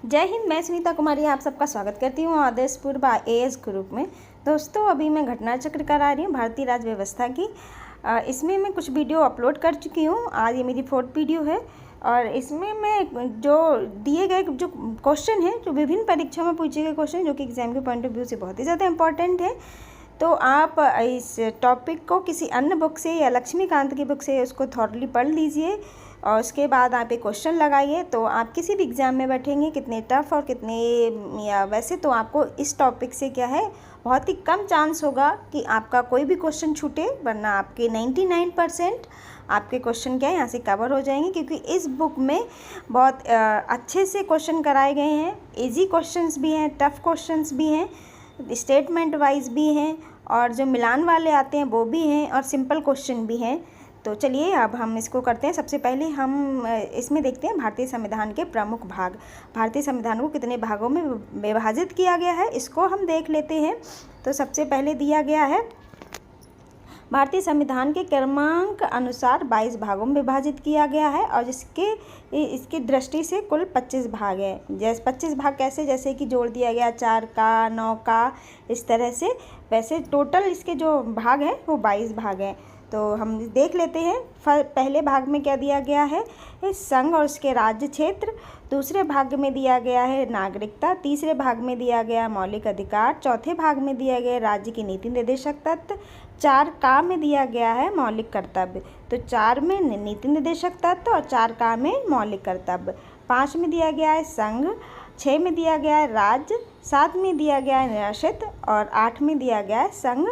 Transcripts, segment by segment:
जय हिंद। मैं सुनीता कुमारी आप सबका स्वागत करती हूँ आदर्श पूर्व AS ग्रुप में। दोस्तों, अभी मैं घटना चक्र करा रही हूँ भारतीय राज्य व्यवस्था की। इसमें मैं कुछ वीडियो अपलोड कर चुकी हूँ। आज ये मेरी 4th वीडियो है और इसमें मैं जो दिए गए जो क्वेश्चन हैं, जो विभिन्न परीक्षाओं में पूछे गए क्वेश्चन, जो कि एग्जाम के पॉइंट ऑफ व्यू से बहुत ही ज़्यादा इंपॉर्टेंट है, तो आप इस टॉपिक को किसी अन्य बुक से या लक्ष्मीकांत की बुक से उसको थॉरली पढ़ लीजिए और उसके बाद आप एक क्वेश्चन लगाइए। तो आप किसी भी एग्ज़ाम में बैठेंगे, कितने टफ और कितने या वैसे, तो आपको इस टॉपिक से क्या है, बहुत ही कम चांस होगा कि आपका कोई भी क्वेश्चन छूटे, वरना आपके 99% आपके क्वेश्चन क्या है यहाँ से कवर हो जाएंगे, क्योंकि इस बुक में बहुत अच्छे से क्वेश्चन कराए गए हैं। इजी क्वेश्चंस भी हैं, टफ़ क्वेश्चंस भी हैं, स्टेटमेंट वाइज भी हैं और जो मिलान वाले आते हैं वो भी हैं और सिंपल क्वेश्चन भी हैं। तो चलिए अब हम इसको करते हैं। सबसे पहले हम इसमें देखते हैं भारतीय संविधान के प्रमुख भाग। भारतीय संविधान को कितने भागों में विभाजित किया गया है, इसको हम देख लेते हैं। तो सबसे पहले दिया गया है भारतीय संविधान के क्रमांक अनुसार 22 भागों में विभाजित किया गया है और इसकी दृष्टि से कुल 25 भाग हैं। जैसे 25 भाग कैसे, जैसे कि जोड़ दिया गया 4 का, 9 का, इस तरह से। वैसे टोटल इसके जो भाग हैं वो 22 भाग हैं। तो हम देख लेते हैं। पहले भाग में क्या दिया गया है, संघ और उसके राज्य क्षेत्र। दूसरे भाग में दिया गया है नागरिकता। तीसरे भाग में दिया गया मौलिक अधिकार। चौथे भाग में दिया गया राज्य की नीति निर्देशक तत्व। 4 का में दिया गया है मौलिक कर्तव्य। तो 4 में नीति निर्देशक तत्व और 4 का में मौलिक कर्तव्य। 5 में दिया गया है संघ। 6 में दिया गया है राज्य। 7 में दिया गया है निराश्रित और 8 में दिया गया है संघ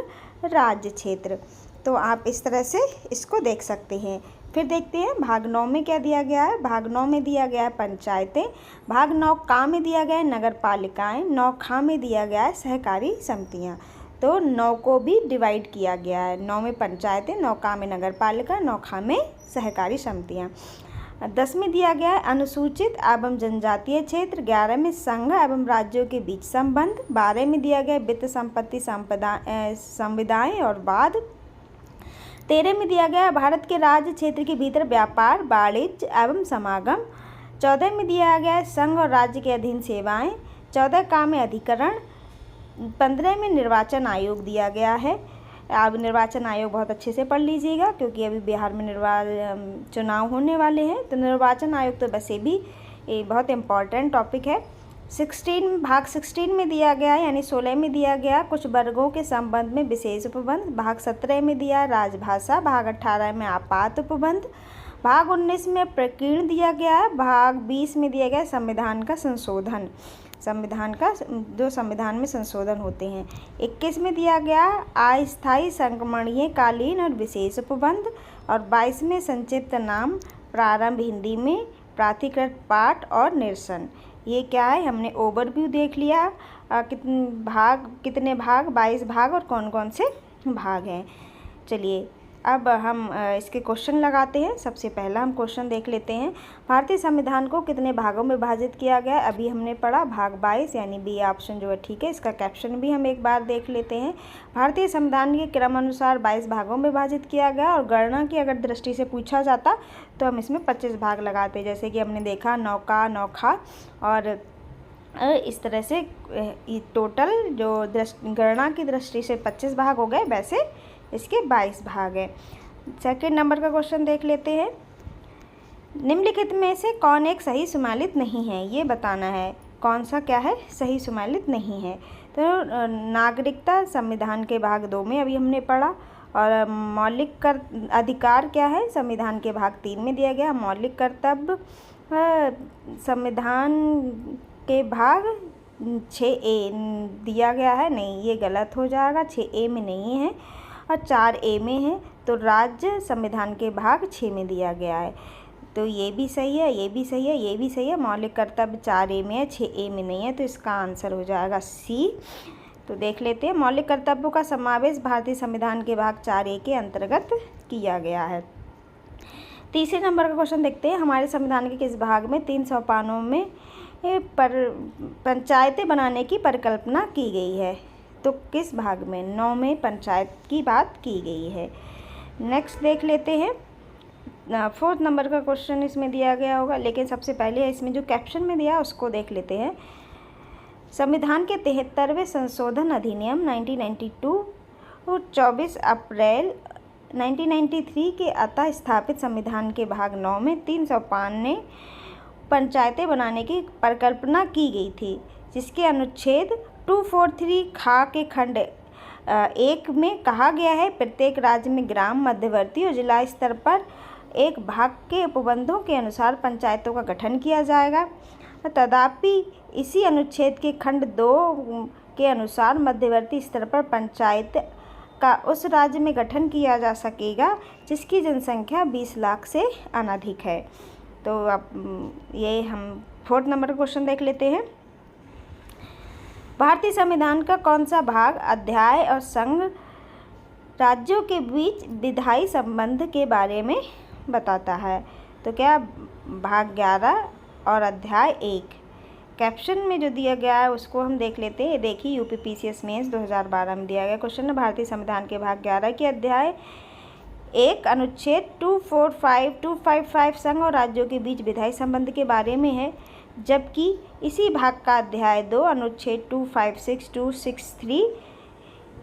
राज्य क्षेत्र। तो आप इस तरह से इसको देख सकते हैं। फिर देखते हैं भाग 9 में क्या दिया गया है। भाग 9 में दिया गया है पंचायतें। भाग 9 का में दिया गया है नगर पालिकाएँ। 9 खा में दिया गया है सहकारी समितियाँ। तो 9 को भी डिवाइड किया गया है। 9 में पंचायतें, 9 का में नगर पालिका, 9 खा में सहकारी समितियाँ। 10 में दिया गया है अनुसूचित एवं जनजातीय क्षेत्र। 11 में संघ एवं राज्यों के बीच संबंध। 12 में दिया गया वित्त संपत्ति संविदाएँ और वाद। 13 में दिया गया भारत के राज्य क्षेत्र के भीतर व्यापार, वाणिज्य एवं समागम। 14 में दिया गया संघ और राज्य के अधीन सेवाएं। 14 का में अधिकरण। 15 में निर्वाचन आयोग दिया गया है। अब निर्वाचन आयोग बहुत अच्छे से पढ़ लीजिएगा, क्योंकि अभी बिहार में चुनाव होने वाले हैं। तो निर्वाचन आयोग तो वैसे भी बहुत इम्पॉर्टेंट टॉपिक है। 16 में दिया गया है, यानी 16 में दिया गया कुछ वर्गों के संबंध में विशेष उपबंध। भाग 17 में दिया राजभाषा। भाग 18 में आपात उपबंध। भाग 19 में प्रकीर्ण दिया गया है। भाग 20 में दिया गया संविधान का संशोधन, जो संविधान में संशोधन होते हैं। 21 में दिया गया अस्थायी संक्रमणीय कालीन और विशेष उपबंध। और 22 में संक्षिप्त नाम, प्रारंभ हिंदी में, प्राधिकृत पाठ और निरसन। ये क्या है, हमने ओवरव्यू देख लिया। कितने भाग, 22 भाग और कौन कौन से भाग हैं। चलिए अब हम इसके क्वेश्चन लगाते हैं। सबसे पहला हम क्वेश्चन देख लेते हैं। भारतीय संविधान को कितने भागों में विभाजित किया गया। अभी हमने पढ़ा भाग 22, यानी बी ऑप्शन जो है ठीक है। इसका कैप्शन भी हम एक बार देख लेते हैं। भारतीय संविधान के क्रमानुसार 22 भागों में विभाजित किया गया और गणना की अगर दृष्टि से पूछा जाता तो हम इसमें 25 भाग लगाते, जैसे कि हमने देखा 9 का, 9 खा, और इस तरह से टोटल जो गणना की दृष्टि से 25 भाग हो गए, वैसे इसके 22 भाग हैं। सेकंड नंबर का क्वेश्चन देख लेते हैं। निम्नलिखित में से कौन एक सही सम्मिलित नहीं है, ये बताना है। कौन सा क्या है, सही सम्मिलित नहीं है। तो नागरिकता संविधान के भाग 2 में अभी हमने पढ़ा। और मौलिक अधिकार क्या है, संविधान के भाग 3 में दिया गया। मौलिक कर्तव्य संविधान के भाग 6A दिया गया है। नहीं, ये गलत हो जाएगा, 6A में नहीं है और 4A में है। तो राज्य संविधान के भाग 6 में दिया गया है। तो ये भी सही है, ये भी सही है, ये भी सही है। मौलिक कर्तव्य 4A में है, 6A में नहीं है, तो इसका आंसर हो जाएगा C। तो देख लेते हैं। मौलिक कर्तव्यों का समावेश भारतीय संविधान के भाग 4A के अंतर्गत किया गया है। तीसरे नंबर का क्वेश्चन देखते हैं। हमारे संविधान के किस भाग में 300 पानों में पंचायतें बनाने की परिकल्पना की गई है। तो किस भाग में, 9 में पंचायत की बात की गई है। नेक्स्ट देख लेते हैं। 4th नंबर का क्वेश्चन इसमें दिया गया होगा, लेकिन सबसे पहले इसमें जो कैप्शन में दिया उसको देख लेते हैं। संविधान के 73वें संशोधन अधिनियम 1992 और 24 अप्रैल 1993 के अतः स्थापित संविधान के भाग 9 में 305 पंचायतें बनाने की परिकल्पना की गई थी, जिसके अनुच्छेद 243 खा के खंड 1 में कहा गया है प्रत्येक राज्य में ग्राम, मध्यवर्ती और जिला स्तर पर एक भाग के उपबंधों के अनुसार पंचायतों का गठन किया जाएगा। तथापि इसी अनुच्छेद के खंड 2 के अनुसार मध्यवर्ती स्तर पर पंचायत का उस राज्य में गठन किया जा सकेगा जिसकी जनसंख्या 20 लाख से अनधिक है। तो अब ये हम 4th नंबर का क्वेश्चन देख लेते हैं। भारतीय संविधान का कौन सा भाग अध्याय और संघ राज्यों के बीच विधायी संबंध के बारे में बताता है? तो क्या भाग 11 और अध्याय 1। कैप्शन में जो दिया गया है उसको हम देख लेते हैं। देखिए यूपीपीसीएस मेंस 2012 में दिया गया क्वेश्चन है, भारतीय संविधान के भाग 11 के अध्याय 1 अनुच्छेद 245, 255 संघ और राज्यों के बीच विधायी संबंध के बारे में है, जबकि इसी भाग का अध्याय 2 अनुच्छेद 256, 263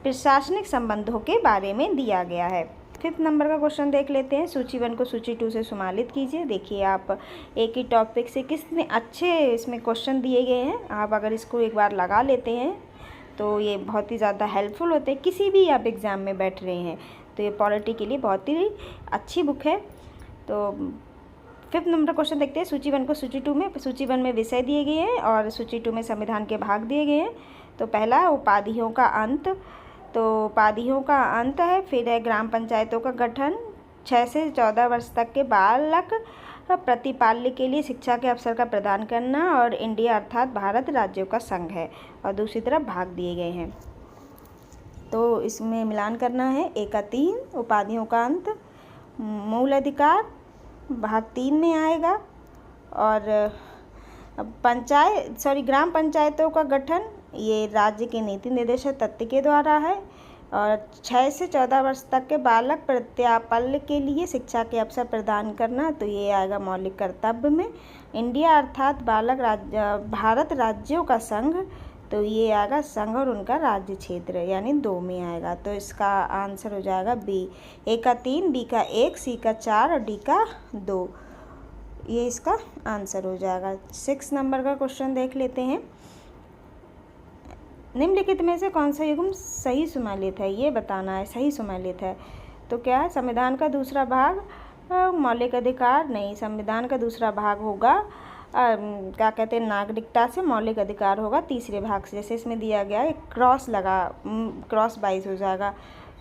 प्रशासनिक संबंधों के बारे में दिया गया है। 5th नंबर का क्वेश्चन देख लेते हैं। सूची 1 को सूची 2 से सम्मिलित कीजिए। देखिए आप एक ही टॉपिक से कितने अच्छे इसमें क्वेश्चन दिए गए हैं। आप अगर इसको एक बार लगा लेते हैं तो ये बहुत ही ज़्यादा हेल्पफुल होते हैं, किसी भी आप एग्ज़ाम में बैठ रहे हैं तो ये पॉलिटी के लिए बहुत ही अच्छी बुक है। तो 5th नंबर क्वेश्चन देखते हैं। सूची 1 को सूची 2 में, सूची 1 में विषय दिए गए हैं और सूची 2 में संविधान के भाग दिए गए हैं। तो पहला उपाधियों का अंत, तो उपाधियों का अंत है। फिर है ग्राम पंचायतों का गठन, 6 से 14 वर्ष तक के बालक प्रतिपाल्य के लिए शिक्षा के अवसर का प्रदान करना, और इंडिया अर्थात भारत राज्यों का संघ है, और दूसरी तरफ भाग दिए गए हैं। तो इसमें मिलान करना है। 1 का 3 उपाधियों का अंत, मूल अधिकार भाग 3 में आएगा, और ग्राम पंचायतों का गठन ये राज्य के नीति निर्देशक तत्व के द्वारा है, और 6 से 14 वर्ष तक के बालक प्रत्यापल्य के लिए शिक्षा के अवसर प्रदान करना, तो ये आएगा मौलिक कर्तव्य में। इंडिया अर्थात भारत राज्यों का संघ, तो ये आएगा संघ और उनका राज्य क्षेत्र, यानी 2 में आएगा। तो इसका आंसर हो जाएगा बी। 1 का 3, बी का 1, सी का 4 और डी का 2, ये इसका आंसर हो जाएगा। 6 नंबर का क्वेश्चन देख लेते हैं। निम्नलिखित में से कौन सा युग्म सही सम्मिलित है, ये बताना है। सही सम्मिलित है तो क्या है? संविधान का दूसरा भाग मौलिक अधिकार नहीं, संविधान का दूसरा भाग होगा क्या कहते हैं, नागरिकता से मौलिक अधिकार होगा तीसरे भाग से। जैसे इसमें दिया गया है क्रॉस वाइज हो जाएगा।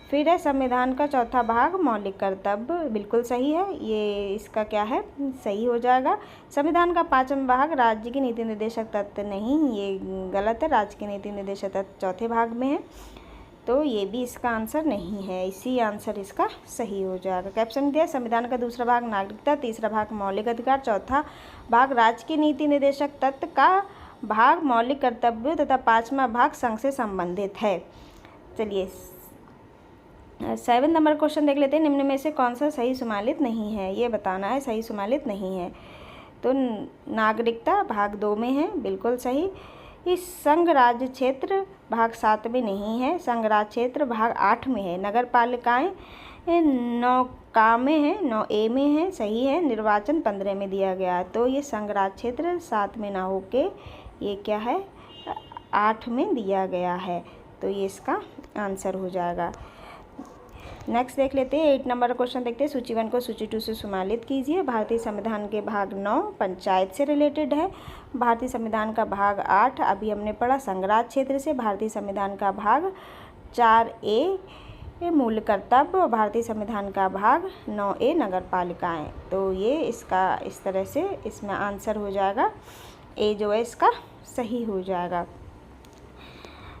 फिर है संविधान का चौथा भाग मौलिक कर्तव्य, बिल्कुल सही है, ये इसका क्या है, सही हो जाएगा। संविधान का 5वां भाग राज्य की नीति निर्देशक तत्व नहीं, ये गलत है, राज्य के नीति निर्देशक तत्व चौथे भाग में है, तो ये भी इसका आंसर नहीं है, इसी आंसर इसका सही हो जाएगा। कैप्शन दिया संविधान का दूसरा भाग नागरिकता, तीसरा भाग मौलिक अधिकार, चौथा भाग राज्य की नीति निर्देशक तत्व का भाग मौलिक कर्तव्यों तथा 5वां भाग संघ से संबंधित है। चलिए 7 नंबर क्वेश्चन देख लेते हैं। निम्न में से कौन सा सही सम्मिलित नहीं है, ये बताना है। सही सम्मिलित नहीं है तो नागरिकता भाग 2 में है, बिल्कुल सही। इस संघ राज्य क्षेत्र भाग 7 में नहीं है, संघ राज्य क्षेत्र भाग 8 में है। नगर पालिकाएँ 9 में है, 9A में है, सही है। निर्वाचन 15 में दिया गया है, तो ये संघ राज्य क्षेत्र 7 में ना होके ये क्या है, 8 में दिया गया है, तो ये इसका आंसर हो जाएगा। नेक्स्ट देख लेते हैं। 8 नंबर क्वेश्चन देखते हैं। सूची 1 को सूची 2 से सम्मिलित कीजिए। भारतीय संविधान के भाग 9 पंचायत से रिलेटेड है। भारतीय संविधान का भाग 8 अभी हमने पढ़ा संघराज क्षेत्र से। भारतीय संविधान का भाग 4A मूल कर्तव्य और भारतीय संविधान का भाग 9A नगर पालिकाएँ, तो ये इसका इस तरह से इसमें आंसर हो जाएगा, ए जो है इसका सही हो जाएगा।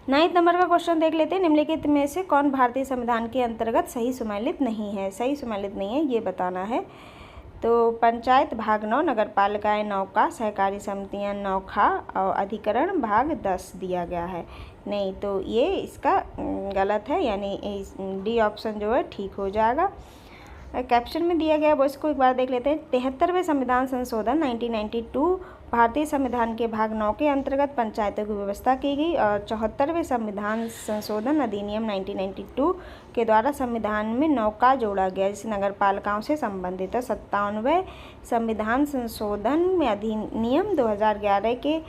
9 नंबर का क्वेश्चन देख लेते हैं। निम्नलिखित में से कौन भारतीय संविधान के अंतर्गत सही सम्मिलित नहीं है, सही सम्मिलित नहीं है, ये बताना है। तो पंचायत भाग 9, नगर पालिकाएँ 9 का, सहकारी समितियाँ 9 खा और अधिकरण भाग 10 दिया गया है। नहीं, तो ये इसका गलत है, यानी डी ऑप्शन जो है ठीक हो जाएगा। कैप्शन में दिया गया वो इसको एक बार देख लेते हैं। 73वें संविधान संशोधन 1992 भारतीय संविधान के भाग 9 के अंतर्गत पंचायतों की व्यवस्था की गई और 74वें संविधान संशोधन अधिनियम 1992 के द्वारा संविधान में 9 का जोड़ा गया जिसे नगर पालिकाओं से संबंधित है। 57वें संविधान संशोधन में अधिनियम 2011 के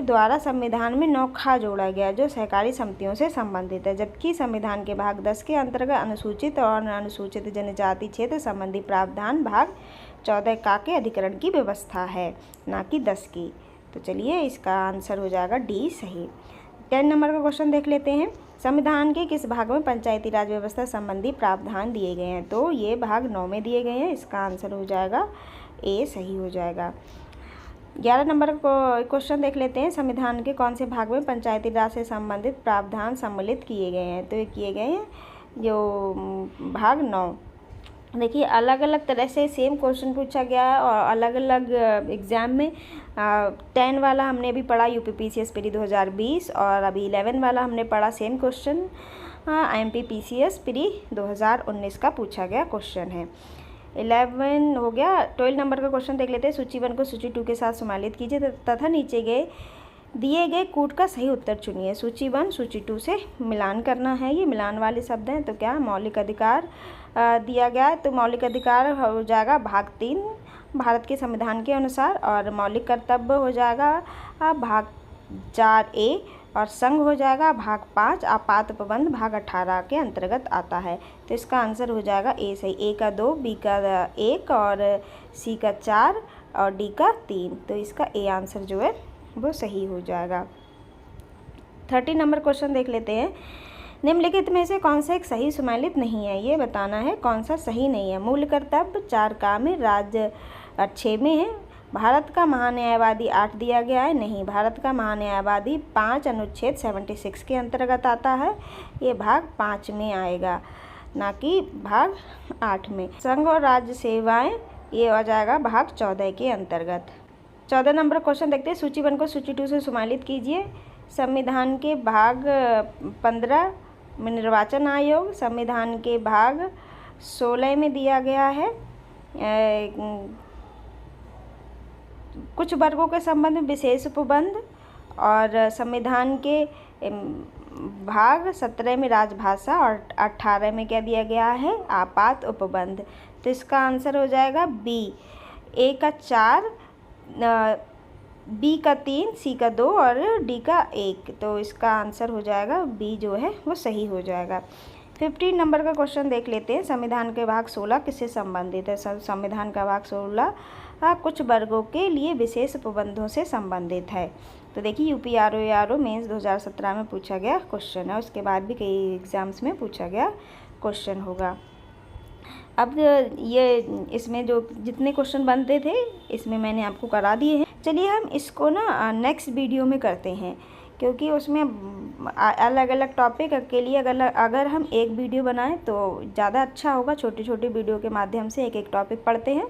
द्वारा संविधान में 9 खा जोड़ा गया जो सहकारी समितियों से संबंधित है, जबकि संविधान के भाग 10 के अंतर्गत अनुसूचित और अनुसूचित जनजाति क्षेत्र संबंधी प्रावधान भाग 14 का के अधिकरण की व्यवस्था है, ना कि 10 की। तो चलिए इसका आंसर हो जाएगा डी सही। 10 नंबर का क्वेश्चन देख लेते हैं। संविधान के किस भाग में पंचायती राज व्यवस्था संबंधी प्रावधान दिए गए हैं? तो ये भाग 9 में दिए गए हैं, इसका आंसर हो जाएगा ए सही हो जाएगा। 11 नंबर का क्वेश्चन देख लेते हैं। संविधान के कौन से भाग में पंचायती राज से संबंधित प्रावधान सम्मिलित किए गए हैं? तो ये किए गए हैं जो भाग 9। देखिए अलग अलग तरह से सेम क्वेश्चन पूछा गया है और अलग अलग एग्ज़ाम में 10 वाला हमने अभी पढ़ा UPPCS प्री 2020 और अभी 11 वाला हमने पढ़ा सेम क्वेश्चन IMPPCS प्री 2019 का पूछा गया क्वेश्चन है। 11 हो गया। 12 नंबर का क्वेश्चन देख लेते हैं। सूची 1 को सूची 2 के साथ सम्मिलित कीजिए तथा नीचे दिए गए कूट का सही उत्तर चुनिए। सूची 1 सूची 2 से मिलान करना है, ये मिलान वाले शब्द हैं। तो क्या मौलिक अधिकार दिया गया है, तो मौलिक अधिकार हो जाएगा भाग 3 भारत के संविधान के अनुसार और मौलिक कर्तव्य हो जाएगा भाग 4A और संघ हो जाएगा भाग 5। आपात उपबंध भाग 18 के अंतर्गत आता है। तो इसका आंसर हो जाएगा ए सही। ए का 2, बी का 1 और सी का 4 और डी का 3। तो इसका ए आंसर जो है वो सही हो जाएगा। 30 नंबर क्वेश्चन देख लेते हैं। निम्नलिखित में से कौन सा एक सही सम्मिलित नहीं है, ये बताना है कौन सा सही नहीं है। मूल कर्तव्य 4 का में, राज्य 6 में है। भारत का महान्यायवादी 8 दिया गया है, नहीं। भारत का महान्यायवादी 5 अनुच्छेद 76 के अंतर्गत आता है, ये भाग 5 में आएगा, ना कि भाग 8 में। संघ और राज्य सेवाएं ये आ जाएगा भाग 14 के अंतर्गत। 14 नंबर क्वेश्चन देखते हैं। सूची 1 को सूची 2 से सम्मिलित कीजिए। संविधान के भाग 15 में निर्वाचन आयोग, संविधान के भाग 16 में दिया गया है कुछ वर्गों के संबंध में विशेष उपबंध और संविधान के भाग 17 में राजभाषा और 18 में क्या दिया गया है आपात उपबंध। तो इसका आंसर हो जाएगा बी। ए का 4, बी का 3, सी का 2 और डी का 1। तो इसका आंसर हो जाएगा बी जो है वो सही हो जाएगा। 15 नंबर का क्वेश्चन देख लेते हैं। संविधान के भाग 16 किससे संबंधित है? संविधान का भाग 16 कुछ वर्गों के लिए विशेष उपबंधों से संबंधित है। तो देखिए UPRO मेंस 2017 में पूछा गया क्वेश्चन है, उसके बाद भी कई एग्ज़ाम्स में पूछा गया क्वेश्चन होगा। अब ये इसमें जो जितने क्वेश्चन बनते थे इसमें मैंने आपको करा दिए हैं। चलिए हम इसको ना नेक्स्ट वीडियो में करते हैं, क्योंकि उसमें अलग अलग टॉपिक के लिए अगर हम एक वीडियो बनाएं तो ज़्यादा अच्छा होगा। छोटी छोटी वीडियो के माध्यम से एक एक टॉपिक पढ़ते हैं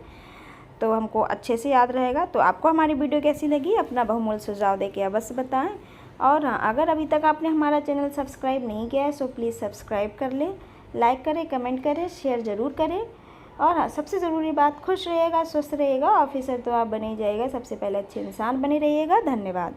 तो हमको अच्छे से याद रहेगा। तो आपको हमारी वीडियो कैसी लगी अपना बहुमूल्य सुझाव देके अवश्य बताएं। और हाँ, अगर अभी तक आपने हमारा चैनल सब्सक्राइब नहीं किया है सो प्लीज़ सब्सक्राइब कर लें, लाइक करें, कमेंट करें, शेयर ज़रूर करें। और हाँ, सबसे ज़रूरी बात, खुश रहिएगा, स्वस्थ रहिएगा। ऑफिसर तो आप बने ही जाइएगा, सबसे पहले अच्छे इंसान बने रहिएगा। धन्यवाद।